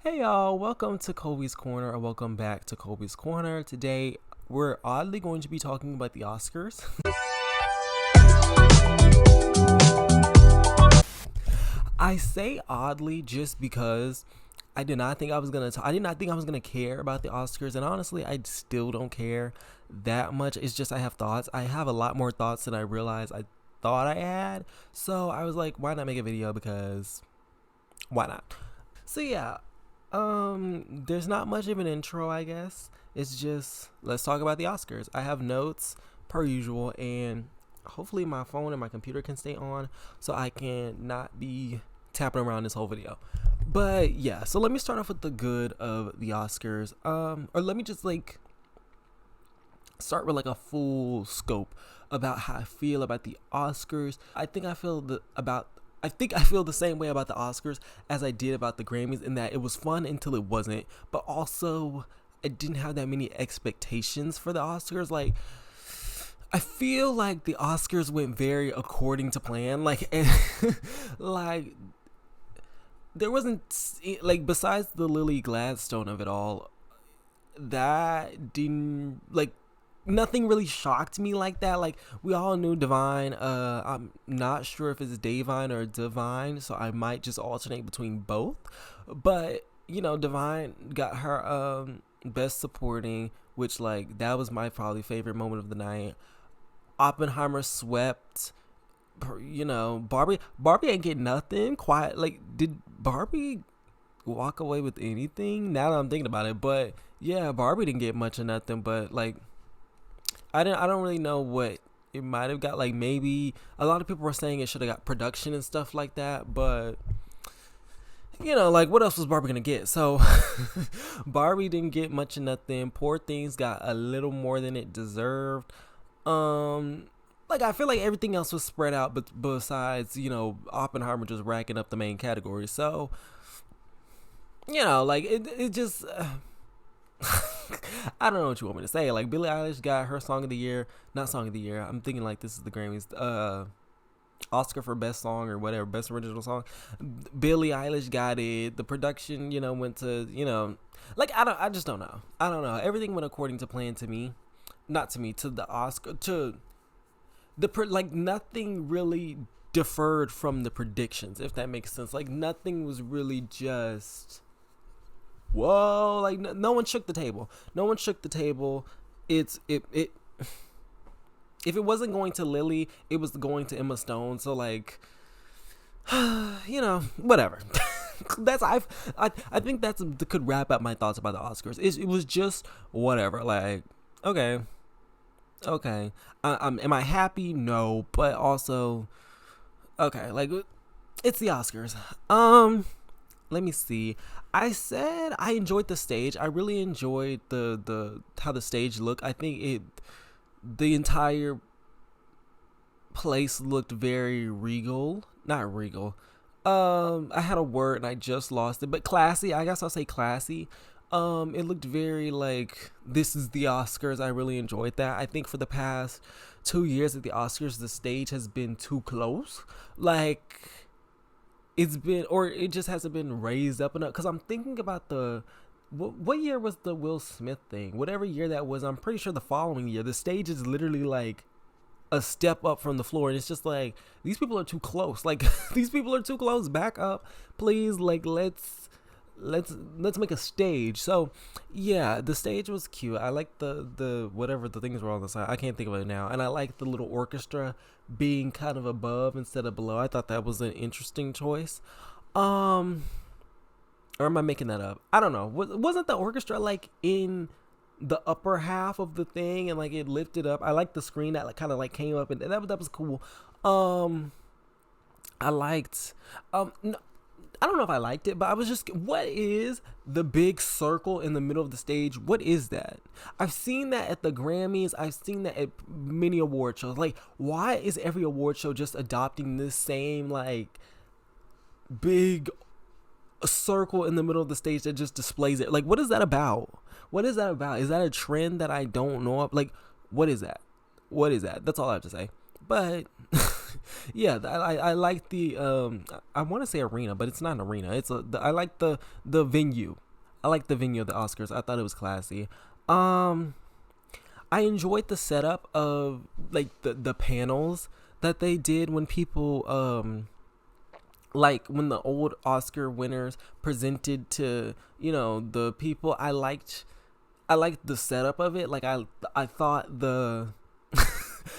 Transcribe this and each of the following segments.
Hey y'all, welcome to Colby's Corner, or welcome back to Colby's Corner. Today, we're oddly going to be talking about the Oscars. I say oddly just because I did not think I was gonna care about the Oscars, and honestly, I still don't care that much. It's just I have thoughts. I have a lot more thoughts than I realized I thought I had. So I was like, why not make a video? Because why not? So yeah, there's not much of an intro, I guess. It's just let's talk about the Oscars. I have notes per usual, and hopefully my phone and my computer can stay on so I can not be tapping around this whole video. But yeah, so let me start off with the good of the Oscars. Or let me just start with a full scope about how I feel about the Oscars. I think I feel the same way about the Oscars as I did about the Grammys, in that it was fun until it wasn't, but also I didn't have that many expectations for the Oscars. I feel like the Oscars went very according to plan. There wasn't, besides the Lily Gladstone of it all, that didn't, nothing really shocked me like that. We all knew Divine. I'm not sure if it's Davine or Divine, so I might just alternate between both. But Divine got her best supporting, which that was my probably favorite moment of the night. Oppenheimer swept. Barbie ain't get nothing. Quiet. Did Barbie walk away with anything? Now that I'm thinking about it, but yeah, Barbie didn't get much of nothing. But I don't really know what it might have got. Maybe a lot of people were saying it should have got production and stuff like that, but what else was Barbie gonna get? So Barbie didn't get much of nothing. Poor Things got a little more than it deserved. I feel like everything else was spread out, but besides Oppenheimer just racking up the main category. So it just I don't know what you want me to say. Billie Eilish got her song of the year, not song of the year. I'm thinking this is the Grammys, Oscar for best song or whatever, best original song. Billie Eilish got it. The production, went to, I just don't know. I don't know. Everything went according to plan to me, not to me, to the Oscar, to the nothing really deferred from the predictions, if that makes sense. Nothing was really just whoa, no one shook the table. If it wasn't going to Lily, it was going to Emma Stone. So whatever. I think that's could wrap up my thoughts about the Oscars. It was just whatever. Okay. Am I happy? No, but also okay. It's the Oscars. Let me see. I said I enjoyed the stage. I really enjoyed the how the stage looked. I think the entire place looked very regal. Not regal. I had a word and I just lost it, but classy. I guess I'll say classy. It looked very this is the Oscars. I really enjoyed that. I think for the past 2 years at the Oscars, the stage has been too close. It just hasn't been raised up enough. Because I'm thinking about what year was the Will Smith thing? Whatever year that was, I'm pretty sure the following year, the stage is literally a step up from the floor, and it's just these people are too close. These people are too close. Back up, please. Let's make a stage. So yeah, the stage was cute. I like the whatever the things were on the side. I can't think of it now. And I like the little orchestra being kind of above instead of below. I thought that was an interesting choice. Or am I making that up? I don't know. Wasn't the orchestra in the upper half of the thing and it lifted up? I like the screen that kind of came up, and that was cool. I liked no, I don't know if I liked it, but I was just, what is the big circle in the middle of the stage? What is that? I've seen that at the Grammys. I've seen that at many award shows. Why is every award show just adopting this same, big circle in the middle of the stage that just displays it? What is that about? What is that about? Is that a trend that I don't know of? What is that? What is that? That's all I have to say. But Yeah, I like the I want to say arena, but it's not an arena. I like the venue. I like the venue of the Oscars. I thought it was classy. Um, I enjoyed the setup of like the panels that they did when people like when the old Oscar winners presented to the people. I liked the setup of it. Like I thought the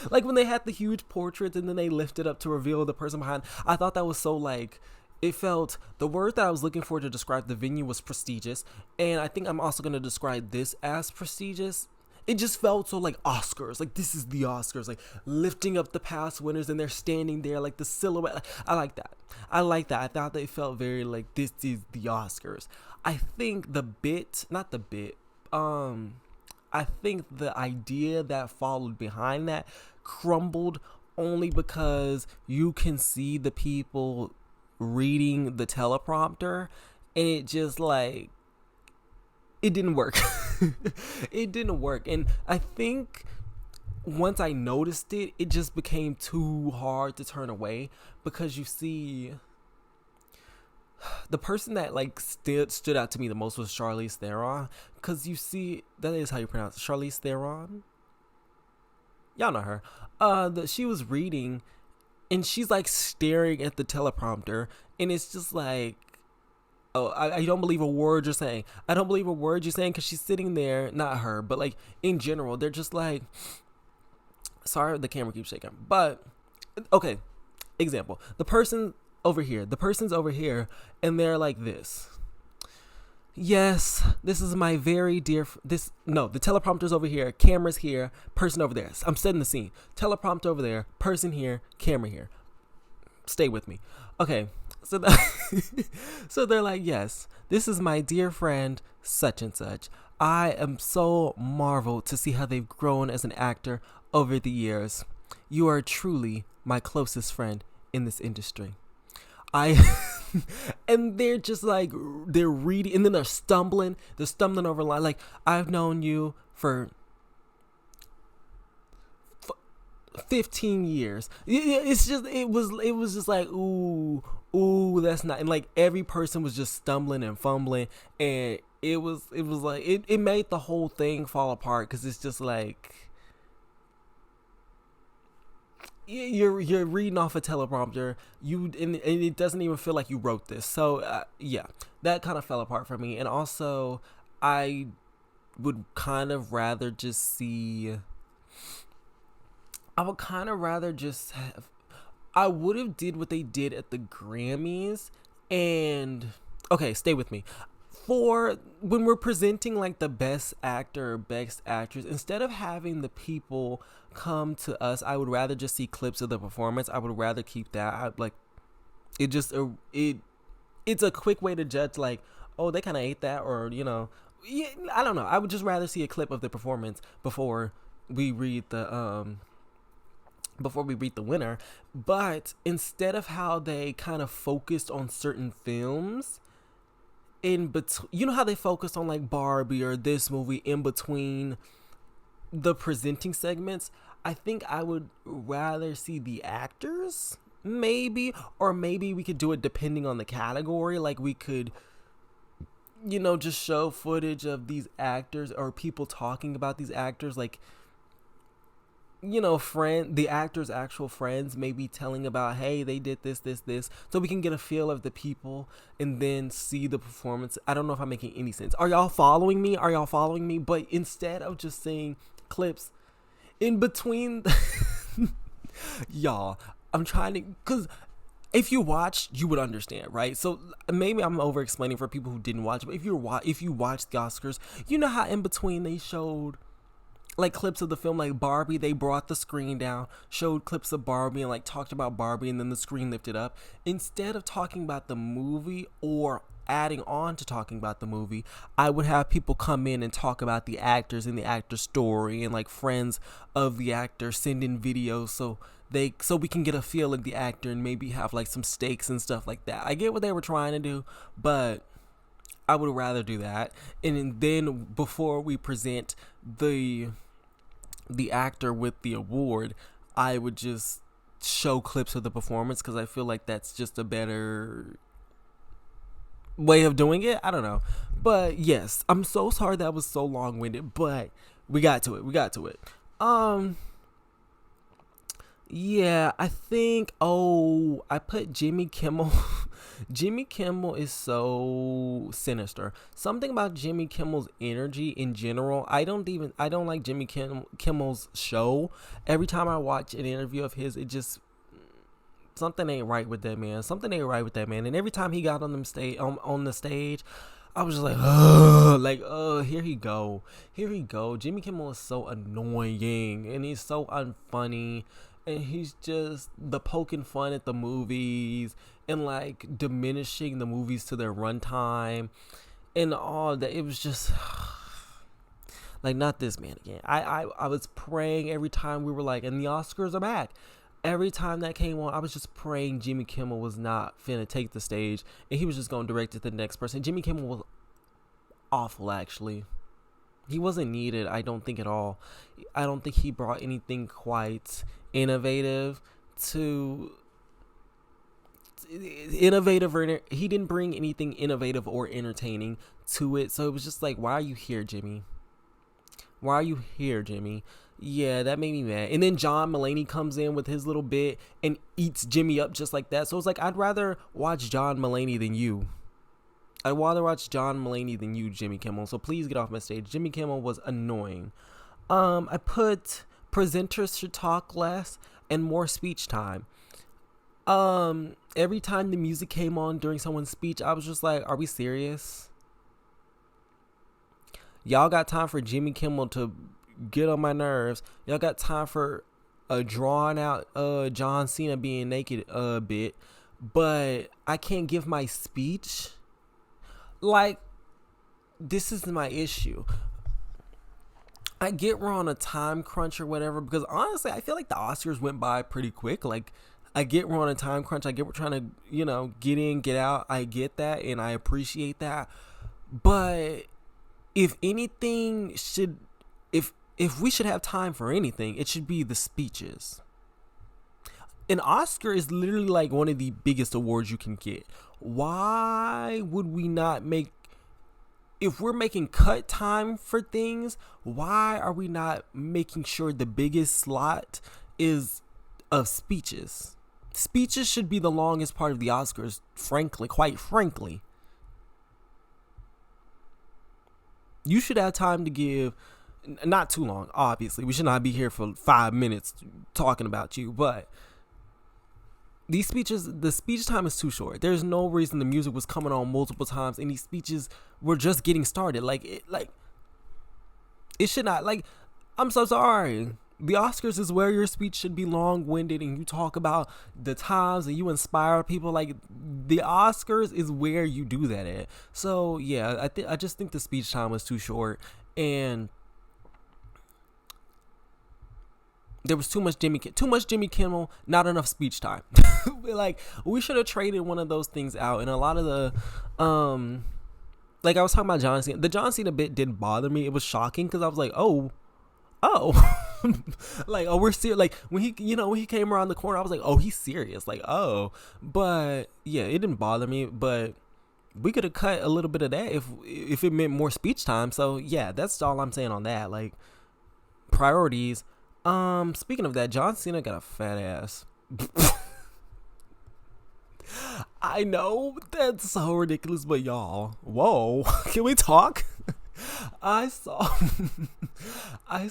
like when they had the huge portraits and then they lifted up to reveal the person behind. I thought that was so like it felt the word that I was looking for to describe the venue was prestigious, and I think I'm also going to describe this as prestigious. It just felt so like Oscars, like this is the Oscars, like lifting up the past winners and they're standing there like the silhouette. I like that. I like that. I thought they felt very like this is the Oscars. I think the bit, not the bit, I think the idea that followed behind that crumbled only because you can see the people reading the teleprompter and it just like it didn't work. It didn't work. And I think once I noticed it, it just became too hard to turn away because you see the person that like stood out to me the most was Charlize Theron, because you see that is how you pronounce it, Charlize Theron. Y'all know her. That she was reading, and she's like staring at the teleprompter, and it's just like, oh, I don't believe a word you're saying. I don't believe a word you're saying, because she's sitting there, not her, but like in general, they're just like, sorry, the camera keeps shaking, but okay. Example: the person's over here, and they're like this. Yes, this is my very dear. The teleprompter's over here, camera's here, person over there. I'm setting the scene. Teleprompter over there, person here, camera here. Stay with me. Okay, so so they're like, yes, this is my dear friend, such and such. I am so marveled to see how they've grown as an actor over the years. You are truly my closest friend in this industry. And they're just like, they're reading, and then they're stumbling over line. Like, I've known you for 15 years. It was just like, ooh, that's not, and like every person was just stumbling and fumbling, and it was like, it made the whole thing fall apart, because it's just like, you're reading off a teleprompter, and it doesn't even feel like you wrote this. So yeah, that kind of fell apart for me. And also, I would kind of rather just see. I would kind of rather just have. I would have did what they did at the Grammys, and okay, stay with me. For when we're presenting like the best actor or best actress, instead of having the people come to us, I would rather just see clips of the performance. I would rather keep that. It's a quick way to judge, like, oh, they kind of ate that, or yeah, I don't know. I would just rather see a clip of the performance before we read the winner. But instead of how they kind of focused on certain films in between, how they focused on like Barbie or this movie in between the presenting segments, I think I would rather see the actors, maybe, or maybe we could do it depending on the category. Like, we could just show footage of these actors or people talking about these actors, like, the actors' actual friends, maybe telling about, hey, they did this, so we can get a feel of the people and then see the performance. I don't know if I'm making any sense. Are y'all following me? But instead of just seeing clips in between, y'all, I'm trying to, because if you watch, you would understand, right? So maybe I'm over explaining for people who didn't watch, but if you watched the Oscars, you know how in between they showed like clips of the film, like Barbie, they brought the screen down, showed clips of Barbie, and like talked about Barbie, and then the screen lifted up. Instead of talking about the movie or adding on to talking about the movie, I would have people come in and talk about the actors and the actor's story, and like friends of the actor send in videos so we can get a feel of the actor and maybe have like some stakes and stuff like that. I get what they were trying to do, but I would rather do that. And then before we present the actor with the award, I would just show clips of the performance because I feel like that's just a better way of doing it. I don't know. But yes, I'm so sorry that was so long winded, but we got to it. We got to it. Yeah, I think I put Jimmy Kimmel. Jimmy Kimmel is so sinister. Something about Jimmy Kimmel's energy in general. I don't like Kimmel's show. Every time I watch an interview of his, it just something ain't right with that man. Something ain't right with that man. And every time he got on the stage, I was just like, here he go. Here he go. Jimmy Kimmel is so annoying and he's so unfunny. And he's just the poking fun at the movies and like diminishing the movies to their runtime and all that. It was just like, not this man again. I was praying every time we were like, and the Oscars are back. Every time that came on, I was just praying Jimmy Kimmel was not finna take the stage and he was just going to direct it to the next person. Jimmy Kimmel was awful, actually. He wasn't needed, I don't think, at all. I don't think he brought anything quite innovative or he didn't bring anything innovative or entertaining to it. So it was just like, why are you here, Jimmy? Why are you here, Jimmy? Yeah, that made me mad. And then John Mulaney comes in with his little bit and eats Jimmy up just like that. So it's like, I'd rather watch John Mulaney than you. I'd rather watch John Mulaney than you, Jimmy Kimmel. So please get off my stage. Jimmy Kimmel was annoying. I put presenters should talk less and more speech time. Every time the music came on during someone's speech, I was just like, are we serious? Y'all got time for Jimmy Kimmel to get on my nerves. Y'all got time for a drawn out John Cena being naked a bit, but I can't give my speech. Like, this is my issue. I get we're on a time crunch or whatever, because honestly, I feel like the Oscars went by pretty quick. Like, I get we're on a time crunch. I get we're trying to, get in, get out. I get that, and I appreciate that. But if anything if we should have time for anything, it should be the speeches. An Oscar is literally like one of the biggest awards you can get. Why would we not if we're making cut time for things, why are we not making sure the biggest slot is of speeches? Speeches should be the longest part of the Oscars, quite frankly. You should have time to give, not too long, obviously. We should not be here for 5 minutes talking about you, but these speeches, the speech time is too short. There's no reason the music was coming on multiple times and these speeches were just getting started. It should not, I'm so sorry. The Oscars is where your speech should be long-winded and you talk about the times and you inspire people. Like, the Oscars is where you do that at. So yeah, I just think the speech time was too short and there was too much Jimmy Kimmel, not enough speech time. Like, we should have traded one of those things out. And a lot of the, like I was talking about John Cena. The John Cena bit didn't bother me. It was shocking because I was like, oh, like, oh, we're serious. Like when he came around the corner, I was like, oh, he's serious. Like, oh, but yeah, it didn't bother me. But we could have cut a little bit of that if it meant more speech time. So yeah, that's all I'm saying on that. Like, priorities. Speaking of that, John Cena got a fat ass. I know that's so ridiculous, but y'all, whoa, can we talk? I saw a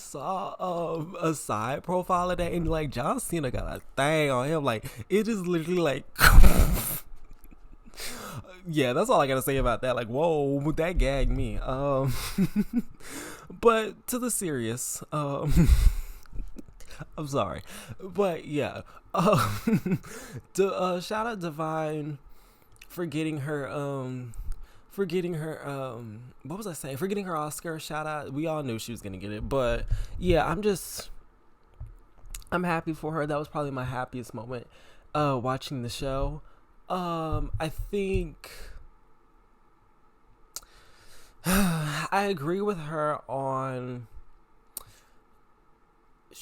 side profile of that, and like John Cena got a thing on him. Like, it is literally like, yeah, that's all I gotta say about that. Like, whoa, that gagged me. But to the serious, I'm sorry, but yeah, shout out Divine for getting her what was I saying? For getting her Oscar. Shout out. We all knew she was gonna get it, but yeah, I'm happy for her. That was probably my happiest moment watching the show. I think I agree with her on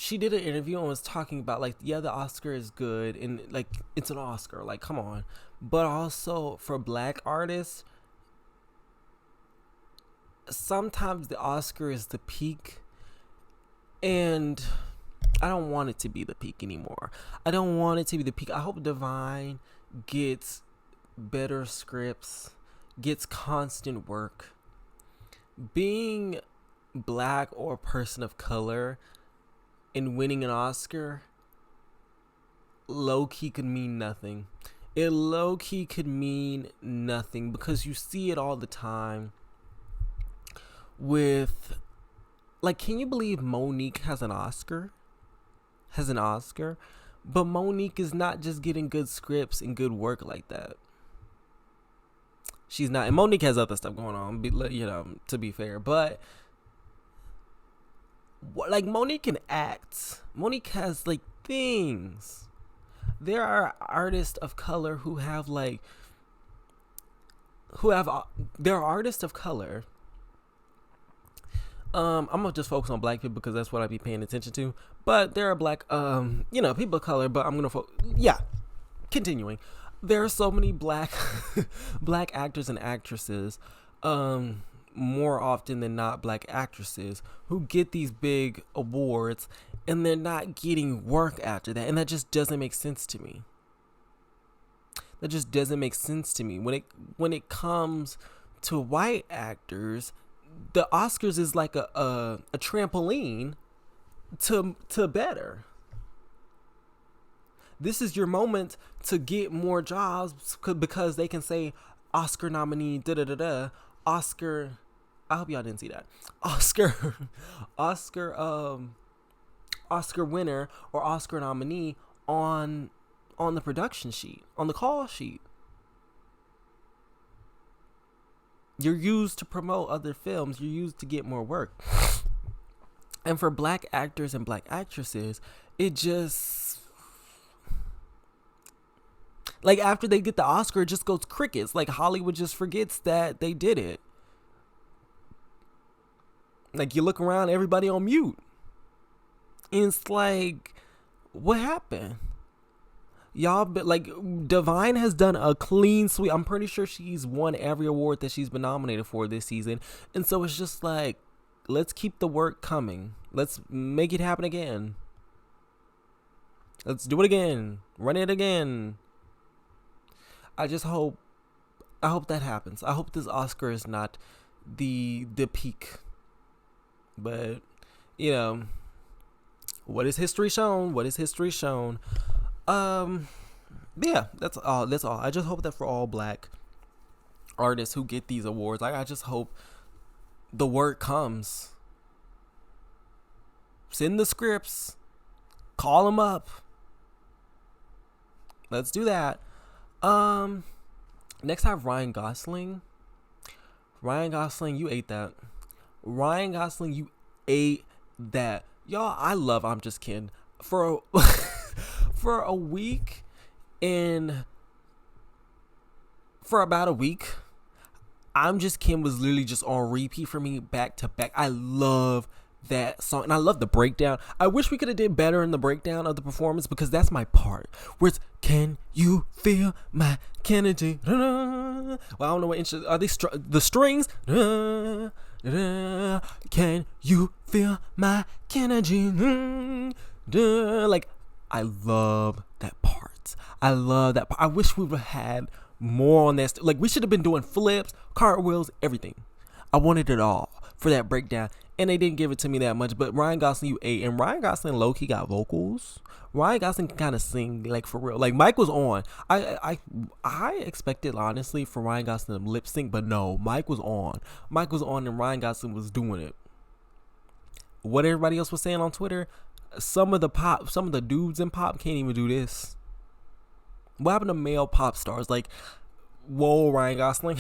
she did an interview and was talking about like, yeah, the Oscar is good and like it's an Oscar, like come on, but also for black artists, sometimes the Oscar is the peak, and I don't want it to be the peak anymore. I don't want it to be the peak. I hope Divine gets better scripts, gets constant work. Being black or a person of color and winning an Oscar low-key could mean nothing. It low-key could mean nothing because you see it all the time with, like, can you believe Monique has an Oscar? But Monique is not just getting good scripts and good work like that. She's not, and Monique has other stuff going on, you know, to be fair, but like Monique can act. Monique has like things. There are artists of color who have like, there are artists of color. I'm gonna just focus on black people because that's what I be paying attention to. But there are black, you know, people of color. But I'm gonna continuing. There are so many black actors and actresses, more often than not black actresses, who get these big awards and they're not getting work after that, and that just doesn't make sense to me. When it comes to white actors, the Oscars is like a trampoline to better. This is your moment to get more jobs because they can say Oscar nominee, Oscar. I hope y'all didn't see that. Oscar winner or Oscar nominee on the production sheet, on the call sheet. You're used to promote other films. You're used to get more work. And for black actors and black actresses, it just, like, after they get the Oscar, it just goes crickets. Like, Hollywood just forgets that they did it. Like, you look around, everybody on mute. And it's like, what happened? Y'all, but like, Divine has done a clean sweep. I'm pretty sure she's won every award that she's been nominated for this season. And so it's just like, let's keep the work coming. Let's make it happen again. Let's do it again. Run it again. I hope that happens. I hope this Oscar is not the peak. But, you know, what is history shown? Yeah, that's all. I just hope that for all black artists who get these awards, like, I just hope the word comes. Send the scripts. Call them up. Let's do that. Next I have Ryan Gosling. Ryan Gosling, you ate that. Y'all, I love I'm Just Kidding. For a week, and for about a week, I'm Just Kim was literally just on repeat for me, back to back. I love that song, and I love the breakdown. I wish we could have did better in the breakdown of the performance, because that's my part, where it's, can you feel my Kennedy? Well, I don't know what instruments are they. The strings. Can you feel my Kennedy? Like, I love that part. I wish we would have had more on that. Like, we should have been doing flips, cartwheels, everything. I wanted it all for that breakdown, and they didn't give it to me that much. But Ryan Gosling, you ate. And Ryan Gosling low-key got vocals. Ryan Gosling can kind of sing, like, for real. Like, Mike was on. I expected, honestly, for Ryan Gosling to lip sync, but no, Mike was on, and Ryan Gosling was doing it. What everybody else was saying on Twitter, some of the dudes in pop can't even do this. What happened to male pop stars? Like, whoa, Ryan Gosling.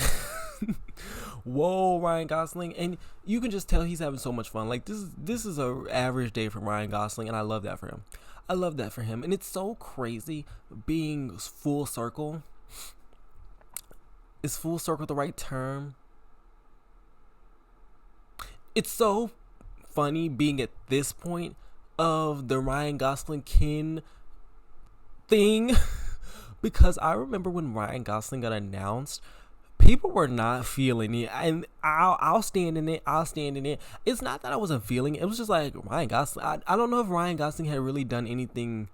Whoa, Ryan Gosling. And you can just tell he's having so much fun. Like, this is a average day for Ryan Gosling, and I love that for him. And it's so crazy being full circle. Is full circle the right term? It's so funny being at this point of the Ryan Gosling Ken thing because I remember when Ryan Gosling got announced, people were not feeling it, and I'll stand in it. I'll stand in it. It's not that I wasn't feeling it. It was just like Ryan Gosling. I don't know if Ryan Gosling had really done anything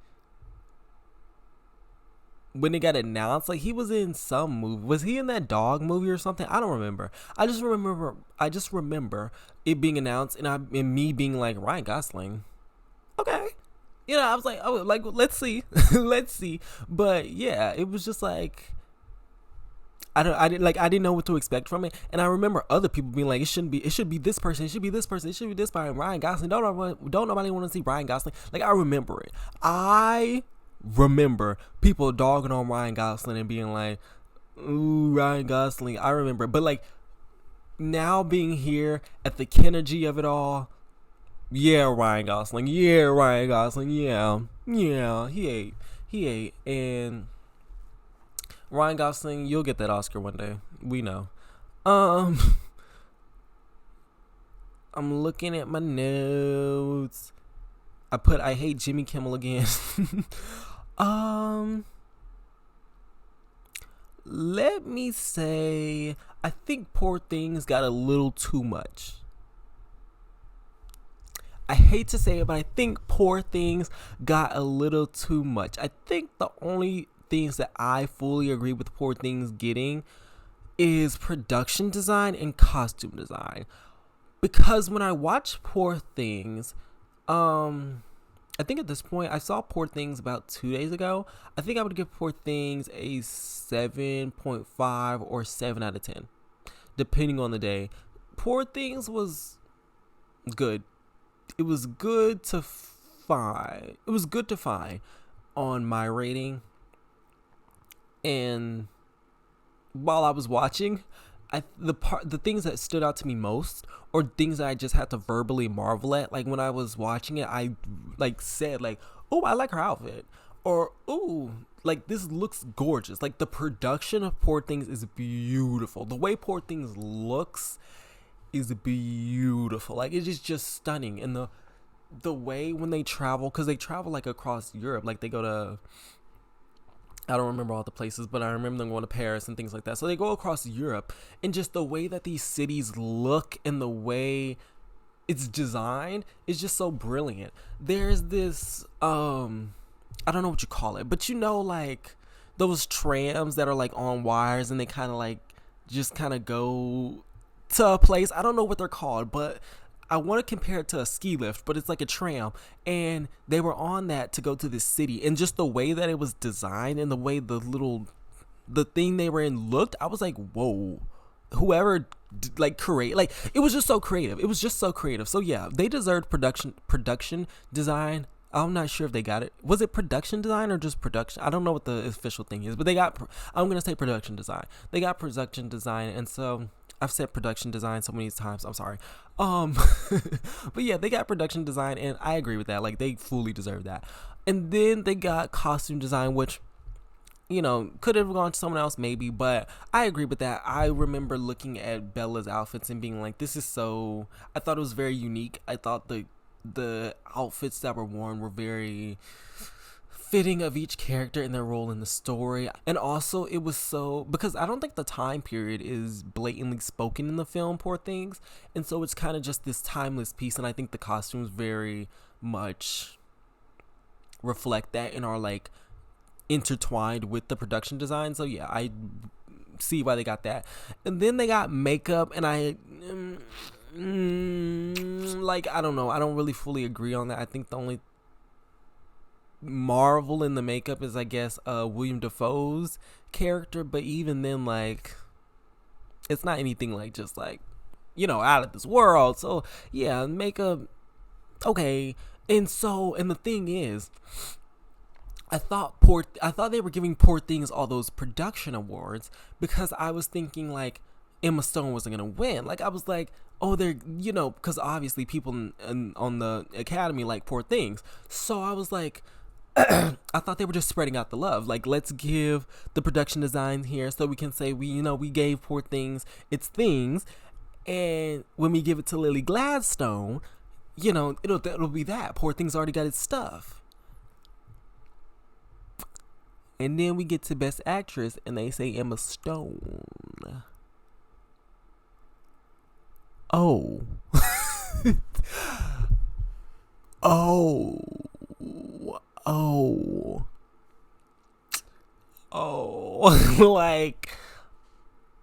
when it got announced. Like, he was in some movie. Was he in that dog movie or something? I don't remember. I just remember it being announced and me being like, Ryan Gosling. Okay. You know, I was like, oh, like, let's see. Let's see. But yeah, it was just like, I didn't know what to expect from it. And I remember other people being like, it should be this person, it should be this person, it should be this person. Ryan Gosling. Don't nobody want to see Ryan Gosling. Like, I remember it. I remember people dogging on Ryan Gosling and being like, ooh, Ryan Gosling. I remember. But like, now being here at the Kennedy of it all, yeah, Ryan Gosling. Yeah, Ryan Gosling. Yeah. Yeah, he ate. And Ryan Gosling, you'll get that Oscar one day. We know. I'm looking at my notes. I hate Jimmy Kimmel again. Let me say, I think Poor Things got a little too much. I hate to say it, but I think Poor Things got a little too much. I think the only things that I fully agree with Poor Things getting is production design and costume design. Because when I watch Poor Things, I think at this point, I saw Poor Things about 2 days ago. I think I would give Poor Things a 7.5 or 7 out of 10, depending on the day. Poor Things was good. It was good to fine. It was good to fine on my rating. And while I was watching, the things that stood out to me most, or things that I just had to verbally marvel at, like when I was watching it, I like said like, "Oh, I like her outfit," or "Oh, like this looks gorgeous." Like, the production of Poor Things is beautiful. The way Poor Things looks is beautiful. Like, it is just stunning. And the way when they travel, because they travel like across Europe, like they go to, I don't remember all the places, but I remember them going to Paris and things like that. So they go across Europe, and just the way that these cities look and the way it's designed is just so brilliant. There's this, I don't know what you call it, but you know, like those trams that are like on wires and they kind of like just kind of go to a place. I don't know what they're called, but I want to compare it to a ski lift, but it's like a tram, and they were on that to go to this city, and just the way that it was designed and the way the thing they were in looked, I was like, whoa, whoever create, it was just so creative. So yeah, they deserved production design. I'm not sure if they got it. Was it production design or just production? I don't know what the official thing is, but I'm going to say production design. They got production design, and so I've said production design so many times. I'm sorry. But yeah, they got production design, and I agree with that. Like, they fully deserve that. And then they got costume design, which, you know, could have gone to someone else maybe, but I agree with that. I remember looking at Bella's outfits and being like, this is so, I thought it was very unique. I thought the outfits that were worn were very fitting of each character and their role in the story. And also, it was so, because I don't think the time period is blatantly spoken in the film Poor Things, and so it's kind of just this timeless piece, and I think the costumes very much reflect that and are like intertwined with the production design. So yeah, I see why they got that. And then they got makeup, and I don't know, I don't really fully agree on that. I think the only marvel in the makeup is, I guess, William Dafoe's character, but even then, like, it's not anything like just like, you know, out of this world. So yeah, makeup, okay. And the thing is, I thought they were giving Poor Things all those production awards because I was thinking like Emma Stone wasn't gonna win. Like, I was like, oh, they're, you know, because obviously people on the Academy like Poor Things. So I was like, I thought they were just spreading out the love. Like, let's give the production design here so we can say we gave Poor Things its things, and when we give it to Lily Gladstone, it'll be that. Poor thing's already got its stuff. And then we get to Best Actress, and they say Emma Stone. Oh. Oh. Oh. Oh. Like,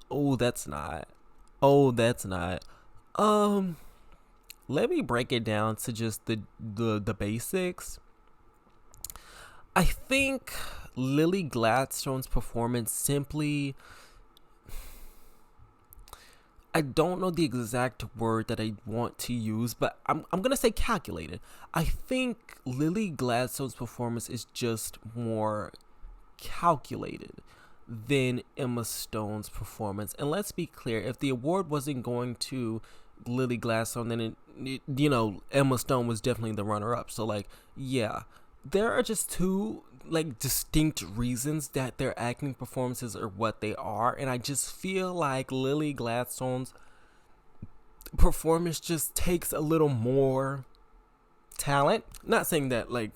that's not. Let me break it down to just the basics. I think Lily Gladstone's performance simply, I don't know the exact word that I want to use, but I'm going to say calculated. I think Lily Gladstone's performance is just more calculated than Emma Stone's performance. And let's be clear, if the award wasn't going to Lily Gladstone, then Emma Stone was definitely the runner-up. So like, yeah, there are just two like distinct reasons that their acting performances are what they are, and I just feel like Lily Gladstone's performance just takes a little more talent. Not saying that like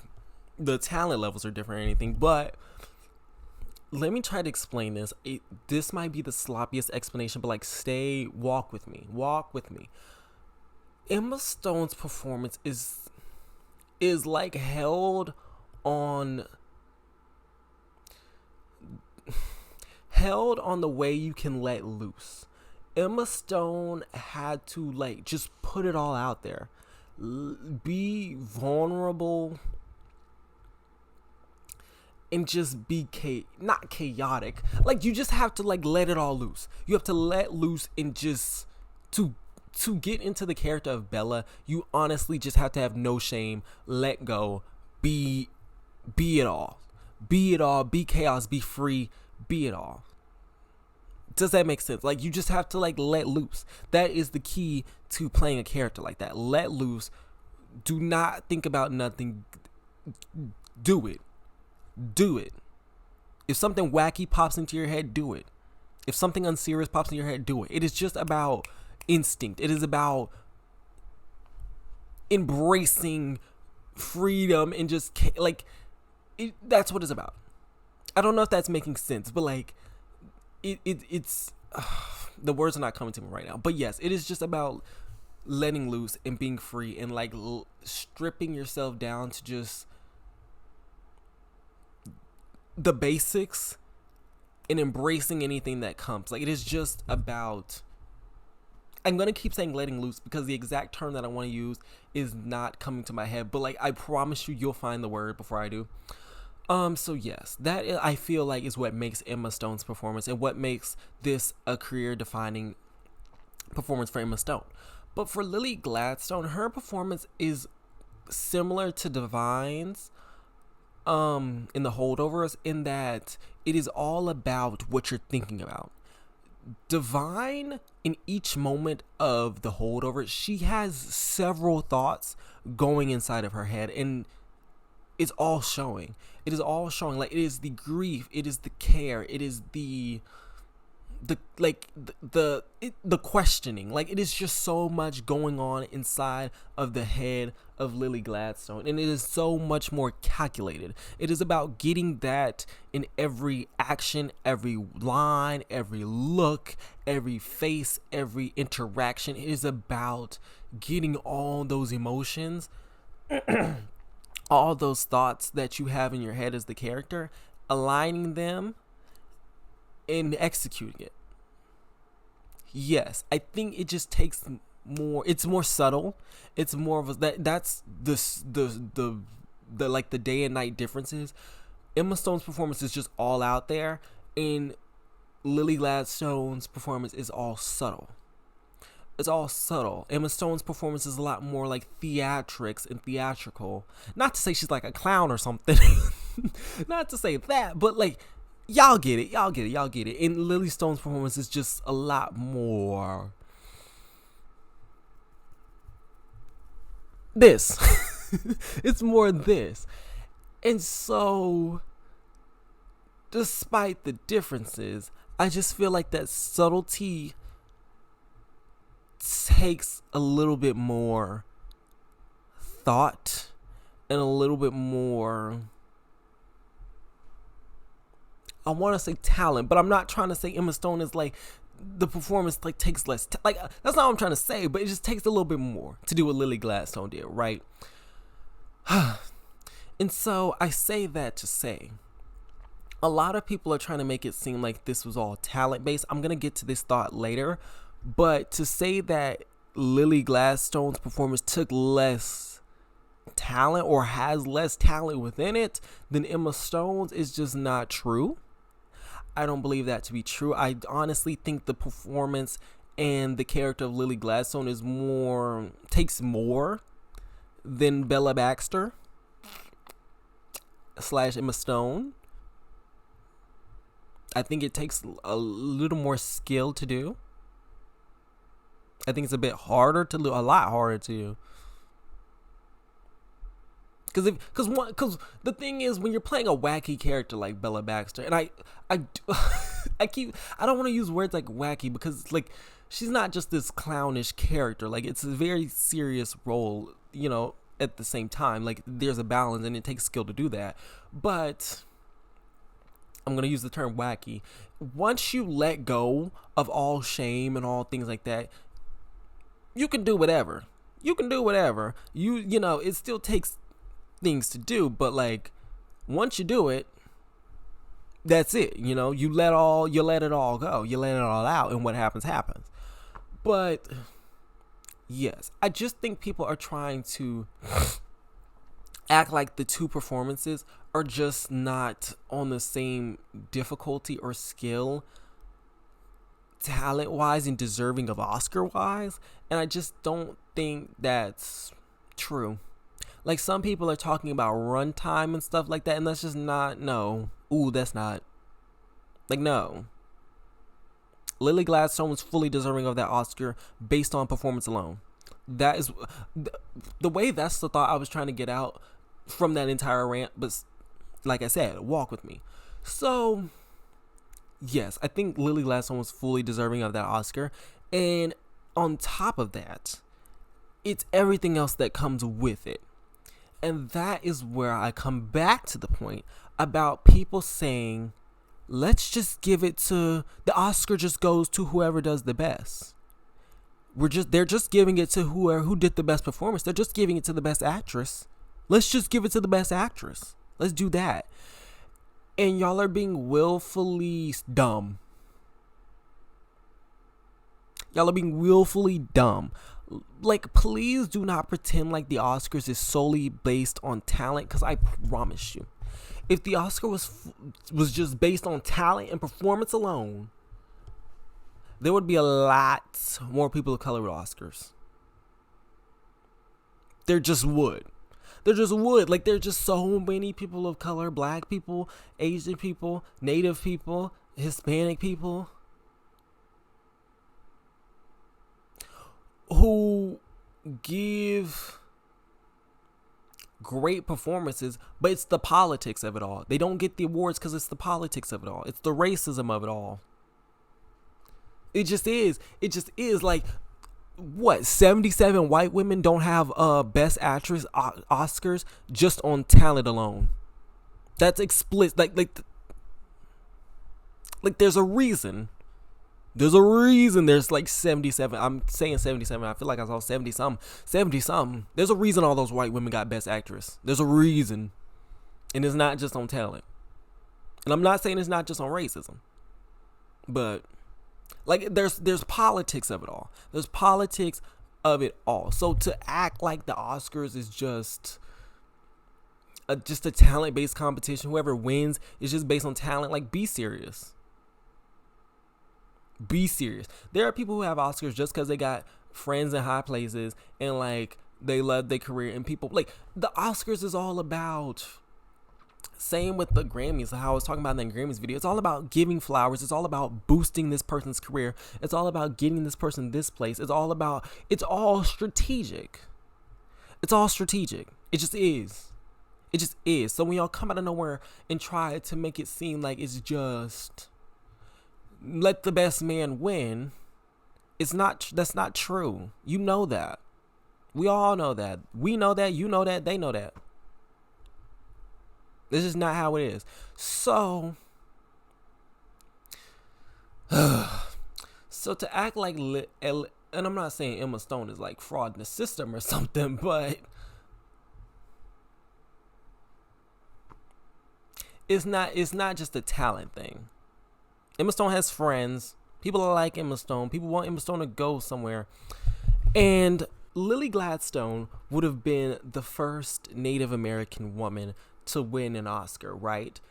the talent levels are different or anything, but let me try to explain this. This might be the sloppiest explanation, but like, walk with me. Emma Stone's performance is like held on the way you can let loose. Emma Stone had to like just put it all out there, be vulnerable, and just be not chaotic. Like, you just have to like let it all loose. You have to let loose, and just to get into the character of Bella, you honestly just have to have no shame, let go, be it all, be chaos, be free, be it all. Does that make sense? Like, you just have to like let loose. That is the key to playing a character like that. Let loose. Do not think about nothing. Do it. If something wacky pops into your head, do it. If something unserious pops in your head, do it. It is just about instinct. It is about embracing freedom and just like that's what it's about. I don't know if that's making sense, but like it's the words are not coming to me right now. But yes, it is just about letting loose and being free, and like stripping yourself down to just the basics and embracing anything that comes. Like, it is just about, I'm going to keep saying letting loose because the exact term that I want to use is not coming to my head, but like, I promise you'll find the word before I do. So yes, that I feel like is what makes Emma Stone's performance and what makes this a career defining performance for Emma Stone. But for Lily Gladstone, her performance is similar to Divine's in The Holdovers, in that it is all about what you're thinking about. Divine, in each moment of The Holdover, she has several thoughts going inside of her head, and it's all showing. It is all showing. Like, it is the grief, it is the care, it is the questioning. Like, it is just so much going on inside of the head of Lily Gladstone, and it is so much more calculated. It is about getting that in every action, every line, every look, every face, every interaction. It is about getting all those emotions all those thoughts that you have in your head as the character, aligning them and executing it. Yes, I think it just takes more. It's more subtle. It's more of that's the like the day and night differences. Emma Stone's performance is just all out there, and Lily Gladstone's performance is all subtle. It's all subtle. Emma Stone's performance is a lot more like theatrics and theatrical. Not to say she's like a clown or something. Not to say that, but like, y'all get it. And Lily Stone's performance is just a lot more this. It's more this. And so, despite the differences, I just feel like that subtlety takes a little bit more thought and a little bit more, I want to say talent, but I'm not trying to say Emma Stone is like, the performance like takes less like that's not what I'm trying to say, but it just takes a little bit more to do what Lily Gladstone did, right? And so I say that to say a lot of people are trying to make it seem like this was all talent based. I'm gonna get to this thought later, but to say that Lily Gladstone's performance took less talent or has less talent within it than Emma Stone's is just not true. I don't believe that to be true. I honestly think the performance and the character of Lily Gladstone takes more than Bella Baxter / Emma Stone. I think it takes a little more skill to do. I think it's a bit harder to do, a lot harder to do. Because the thing is, when you're playing a wacky character like Bella Baxter, and I don't want to use words like wacky because like she's not just this clownish character. Like it's a very serious role, you know. At the same time, like there's a balance, and it takes skill to do that. But I'm gonna use the term wacky. Once you let go of all shame and all things like that, you can do whatever. You can do whatever. You know, it still takes things to do, but like once you do it, that's it. You know, you let it all go. You let it all out, and what happens. But yes, I just think people are trying to act like the two performances are just not on the same difficulty or skill talent wise and deserving of Oscar wise, and I just don't think that's true. Like some people are talking about runtime and stuff like that, and that's just not, no. That's not. Like, no. Lily Gladstone was fully deserving of that Oscar based on performance alone. That is the way, that's the thought I was trying to get out from that entire rant, but like I said, walk with me. So, yes, I think Lily Gladstone was fully deserving of that Oscar, and on top of that, it's everything else that comes with it. And that is where I come back to the point about people saying, let's just give it to, the Oscar just goes to whoever does the best. They're just giving it to who did the best performance. They're just giving it to the best actress. Let's just give it to the best actress. Let's do that. And y'all are being willfully dumb. Y'all are being willfully dumb. Like, please do not pretend like the Oscars is solely based on talent, because I promise you, if the Oscar was just based on talent and performance alone, there would be a lot more people of color with Oscars. There just would. Like, there's just so many people of color, black people, Asian people, Native people, Hispanic people, who give great performances, but it's the politics of it all. They don't get the awards because it's the politics of it all. It's the racism of it all. It just is. Like, what, 77 white women don't have Best Actress Oscars just on talent alone. That's explicit. Like there's a reason. There's like 77. I'm saying 77. I feel like I saw 70 something. There's a reason all those white women got Best Actress. There's a reason. And it's not just on talent. And I'm not saying it's not just on racism. But like there's politics of it all. There's politics of it all. So to act like the Oscars is just a talent-based competition, whoever wins is just based on talent, like, be serious. Be serious. There are people who have Oscars just because they got friends in high places and like they love their career, and people like the Oscars is all about, same with the Grammys, how I was talking about in the Grammys video, it's all about giving flowers. It's all about boosting this person's career. It's all about getting this person this place. It's all strategic. It's all strategic. It just is. So when y'all come out of nowhere and try to make it seem like it's just let the best man win, that's not true. You know that. We all know that. We know that. You know that. They know that. This is not how it is. So, so to act like, and I'm not saying Emma Stone is like fraud in the system or something, but it's not. It's not just a talent thing. Emma Stone has friends. People are like Emma Stone. People want Emma Stone to go somewhere. And Lily Gladstone would have been the first Native American woman to win an Oscar, right?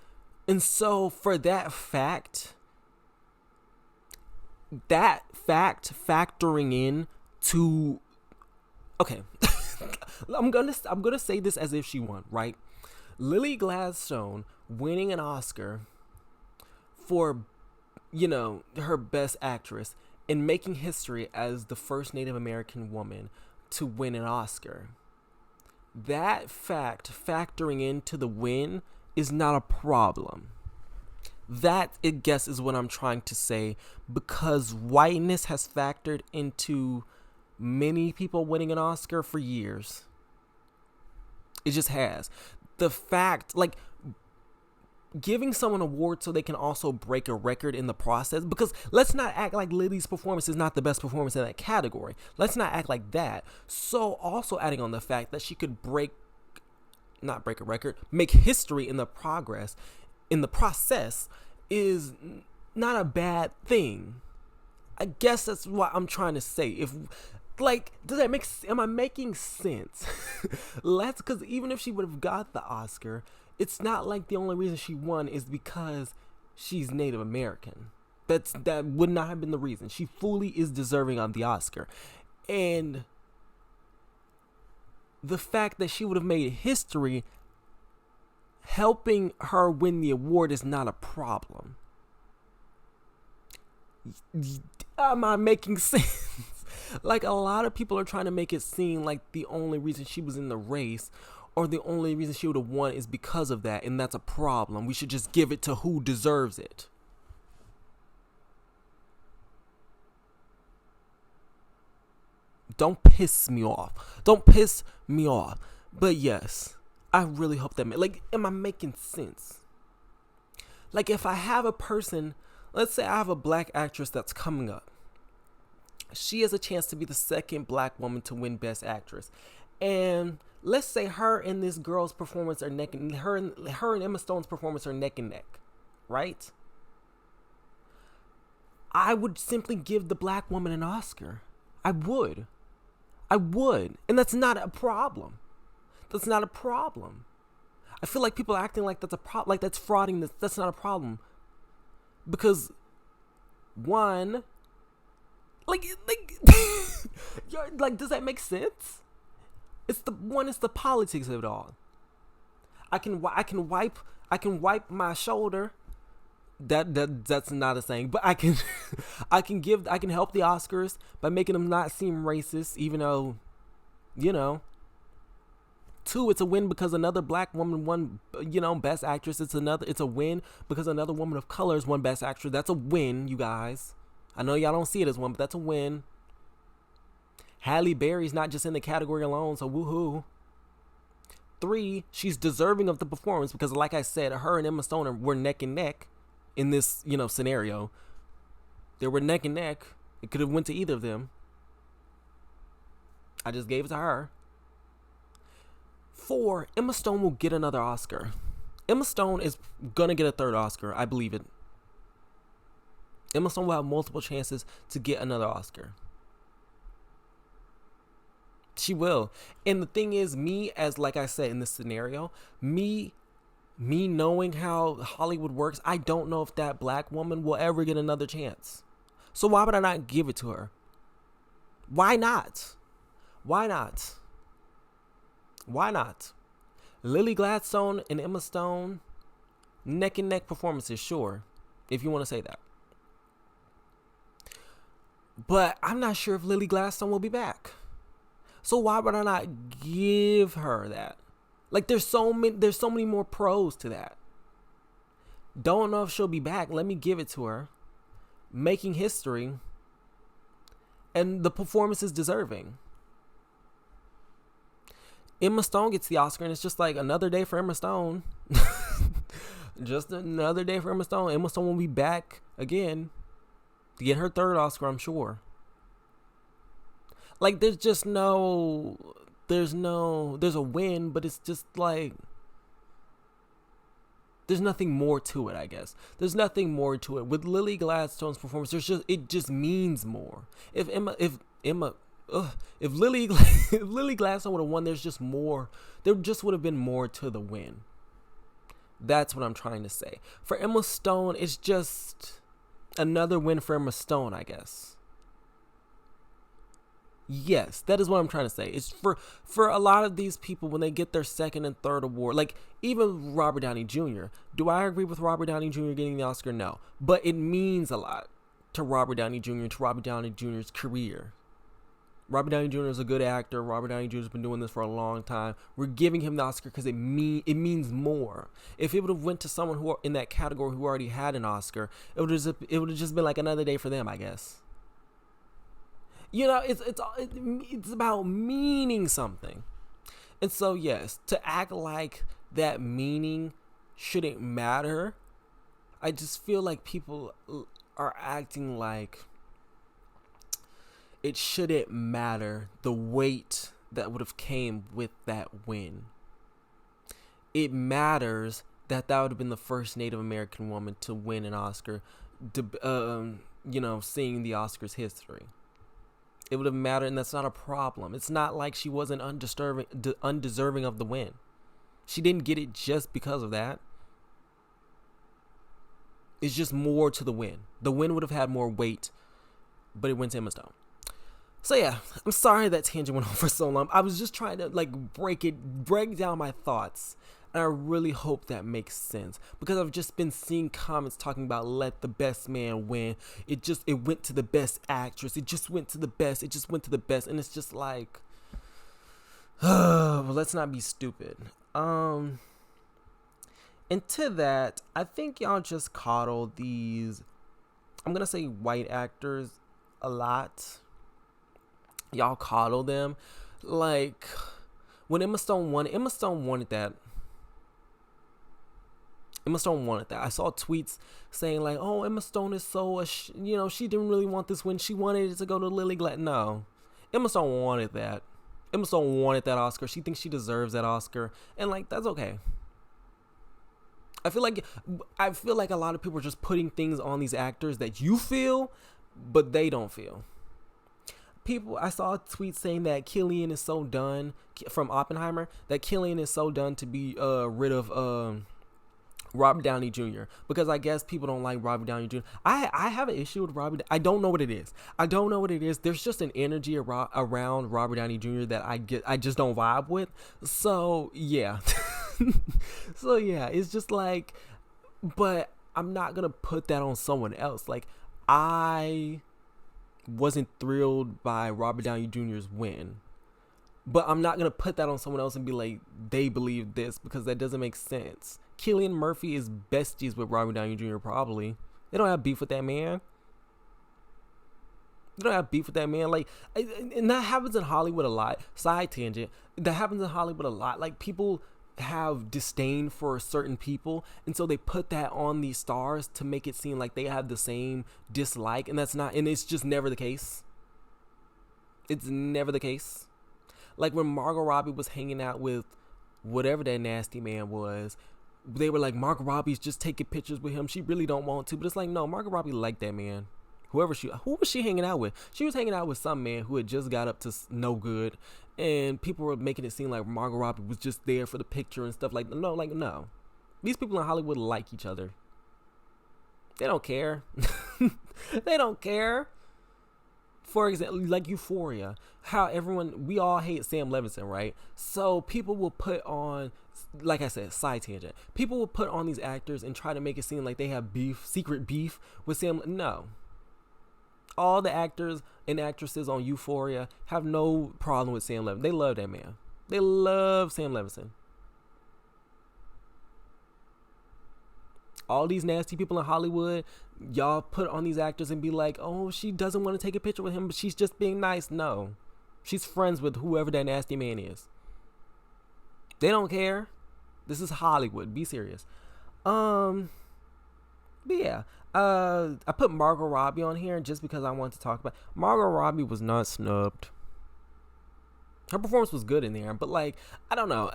And so for that fact factoring in to, okay, I'm gonna say this as if she won, right? Lily Gladstone winning an Oscar for, her best actress and making history as the first Native American woman to win an Oscar. That fact factoring into the win is not a problem. That, I guess, is what I'm trying to say, because whiteness has factored into many people winning an Oscar for years. It just has. The fact, like, giving someone an award so they can also break a record in the process, because let's not act like Lily's performance is not the best performance in that category. Let's not act like that. So also adding on the fact that she could not break a record, make history in the process is not a bad thing. I guess that's what I'm trying to say. If, like, am I making sense? Because even if she would have got the Oscar, it's not like the only reason she won is because she's Native American. That would not have been the reason. She fully is deserving of the Oscar. And the fact that she would have made history helping her win the award is not a problem. Am I making sense? Like, a lot of people are trying to make it seem like the only reason she was in the race or the only reason she would have won is because of that, and that's a problem. We should just give it to who deserves it. Don't piss me off. But yes, I really hope that, am I making sense? Like, if I have a person, let's say I have a black actress that's coming up. She has a chance to be the second black woman to win Best Actress. And let's say her and this girl's performance are her and Emma Stone's performance are neck and neck, right? I would simply give the black woman an Oscar. I would. And that's not a problem. I feel like people are acting like that's a problem, like that's frauding. That's not a problem. Because, one, like, does that make sense? It's the politics of it all. I can wipe my shoulder. That's not a saying, but I can I can help the Oscars by making them not seem racist, even though, Two, it's a win because another black woman won, Best Actress. It's a win because another woman of color is won Best Actress. That's a win, you guys. I know y'all don't see it as one, but that's a win. Halle Berry's not just in the category alone, so woohoo. 3, she's deserving of the performance because, like I said, her and Emma Stone were neck and neck in this, scenario. They were neck and neck. It could have went to either of them. I just gave it to her. 4, Emma Stone will get another Oscar. Emma Stone is gonna get a third Oscar. I believe it. Emma Stone will have multiple chances to get another Oscar. She will. And the thing is, like I said, in this scenario, me knowing how Hollywood works, I don't know if that black woman will ever get another chance. So why would I not give it to her? Why not? Lily Gladstone and Emma Stone, neck and neck performances, sure, if you want to say that. But I'm not sure if Lily Gladstone will be back. So why would I not give her that? Like, there's so many more pros to that. Don't know if she'll be back. Let me give it to her. Making history. And the performance is deserving. Emma Stone gets the Oscar, and it's just like another day for Emma Stone. Just another day for Emma Stone. Emma Stone will be back again to get her third Oscar, I'm sure. Like, there's a win, but it's just like, there's nothing more to it, I guess. There's nothing more to it. With Lily Gladstone's performance, it just means more. If Lily Gladstone would have won, there's just more. There just would have been more to the win. That's what I'm trying to say. For Emma Stone, it's just another win for Emma Stone, I guess. Yes, that is what I'm trying to say. It's for a lot of these people, when they get their second and third award, like even Robert Downey Jr. Do I agree with Robert Downey Jr. getting the Oscar? No. But it means a lot to Robert Downey Jr. to Robert Downey Jr.'s career. Robert Downey Jr. is a good actor. Robert Downey Jr. has been doing this for a long time. We're giving him the Oscar because it means more. If it would have went to someone who in that category who already had an Oscar, it would have just been like another day for them, I guess. You know, it's about meaning something. And so, yes, to act like that meaning shouldn't matter, I just feel like people are acting like it shouldn't matter the weight that would have came with that win. It matters that would have been the first Native American woman to win an Oscar, seeing the Oscars history. It would have mattered, and that's not a problem. It's not like she wasn't undeserving of the win. She didn't get it just because of that. It's just more to the win. The win would have had more weight, but it went to Emma Stone. So yeah, I'm sorry that tangent went on for so long. I was just trying to break down my thoughts. And I really hope that makes sense, because I've just been seeing comments talking about let the best man win. It went to the best actress. It just went to the best. And it's just like, well, let's not be stupid. And to that, I think y'all just coddle these, I'm going to say white actors a lot. Y'all coddle them. Like, when Emma Stone won, Emma Stone wanted that. I saw tweets saying like, "Oh, Emma Stone is so, she didn't really want this win. She wanted it to go to Lily Glad." No, Emma Stone wanted that. Emma Stone wanted that Oscar. She thinks she deserves that Oscar, and like that's okay. I feel like a lot of people are just putting things on these actors that you feel, but they don't feel. I saw a tweet saying that Cillian is so done from Oppenheimer. That Cillian is so done to be rid of Robert Downey Jr. because I guess people don't like Robert Downey Jr. I have an issue with Robert. I don't know what it is. There's just an energy around Robert Downey Jr. that I just don't vibe with. So yeah. It's just like, but I'm not gonna put that on someone else. Like, I wasn't thrilled by Robert Downey Jr.'s win, but I'm not gonna put that on someone else and be like, they believe this, because that doesn't make sense. Cillian Murphy is besties with Robert Downey Jr. probably. They don't have beef with that man. Like, and that happens in Hollywood a lot. Side tangent. That happens in Hollywood a lot. Like, people have disdain for certain people, and so they put that on these stars to make it seem like they have the same dislike, and it's just never the case. It's never the case. Like when Margot Robbie was hanging out with whatever that nasty man was, they were like, Margot Robbie's just taking pictures with him. She really don't want to. But it's like, no, Margot Robbie liked that man. Who was she hanging out with? She was hanging out with some man who had just got up to no good. And people were making it seem like Margot Robbie was just there for the picture and stuff. No. These people in Hollywood like each other. They don't care. They don't care. For example, like Euphoria, how we all hate Sam Levinson, right? So people will put on, like I said, side tangent. People will put on these actors and try to make it seem like they have secret beef with Sam. No. All the actors and actresses on Euphoria have no problem with Sam Levinson. They love that man. They love Sam Levinson. All these nasty people in Hollywood, y'all put on these actors and be like, oh, she doesn't want to take a picture with him, but she's just being nice. No. She's friends with whoever that nasty man is. They don't care. This is Hollywood. Be serious. But yeah. I put Margot Robbie on here just because I wanted to talk about. Margot Robbie was not snubbed. Her performance was good in there, but like, I don't know.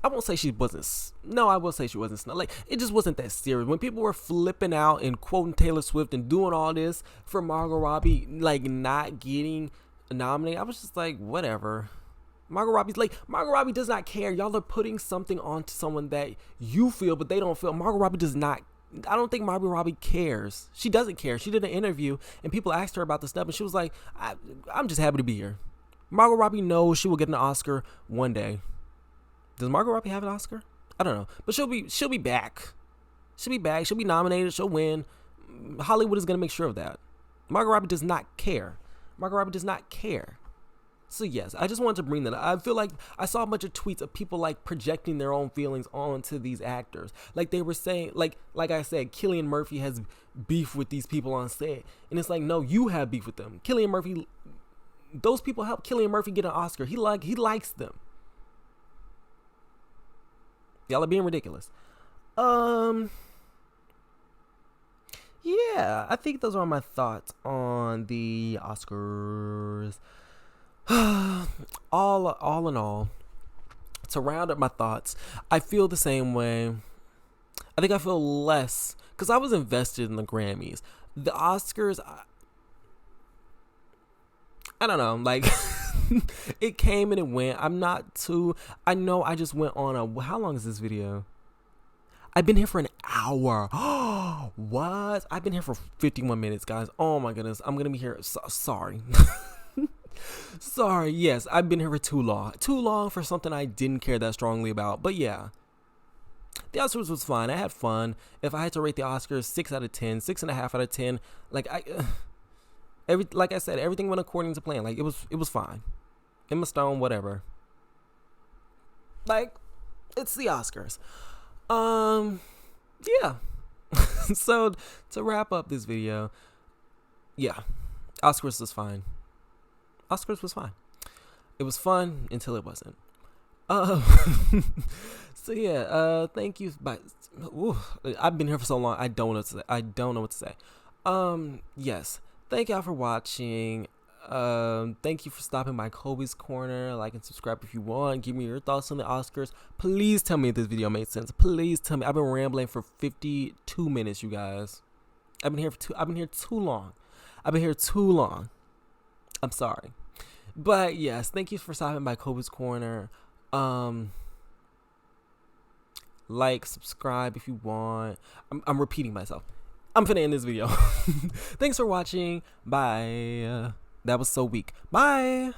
I won't say she wasn't. No, I will say she wasn't snubbed. Like, it just wasn't that serious. When people were flipping out and quoting Taylor Swift and doing all this for Margot Robbie, like not getting nominated, I was just like, whatever. Margot Robbie does not care. Y'all are putting something onto someone that you feel, but they don't feel. Margot Robbie does not. I don't think Margot Robbie cares. She doesn't care. She did an interview and people asked her about the snub and she was like, I'm just happy to be here. Margot Robbie knows she will get an Oscar one day. Does Margot Robbie have an Oscar? I don't know. But she'll be back. She'll be back. She'll be nominated. She'll win. Hollywood is going to make sure of that. Margot Robbie does not care. Margot Robbie does not care. So yes, I just wanted to bring that up. I feel like I saw a bunch of tweets of people like projecting their own feelings onto these actors. Like they were saying, like I said, Cillian Murphy has beef with these people on set. And it's like, no, you have beef with them. Cillian Murphy, those people helped Cillian Murphy get an Oscar. He likes them. Y'all are being ridiculous. Yeah, I think those are my thoughts on the Oscars. all in all, to round up my thoughts, I feel the same way. I think I feel less because I was invested in the Grammys. The Oscars, I don't know, like it came and it went. I know I just went on how long is this video? I've been here for an hour. What? I've been here for 51 minutes, guys. Oh my goodness. I'm going to be here. Sorry. Sorry. Yes, I've been here for too long. Too long for something I didn't care that strongly about. But yeah. The Oscars was fun. I had fun. If I had to rate the Oscars 6 out of 10, 6.5 out of 10, like I said, everything went according to plan. Like it was fine. Emma Stone, whatever. Like, it's the Oscars. Yeah. So to wrap up this video, yeah, Oscars was fine. Oscars was fine. It was fun until it wasn't. So yeah, thank you. I've been here for so long. I don't know what to say. Yes. Thank y'all for watching. Thank you for stopping by Colby's Corner. Like and subscribe if you want. Give me your thoughts on the Oscars. Please tell me if this video made sense. Please tell me. I've been rambling for 52 minutes, you guys. I've been here too long. I'm sorry. But yes, thank you for stopping by Colby's Corner. Like, subscribe if you want. I'm repeating myself. I'm finna end this video. Thanks for watching. Bye. That was so weak. Bye.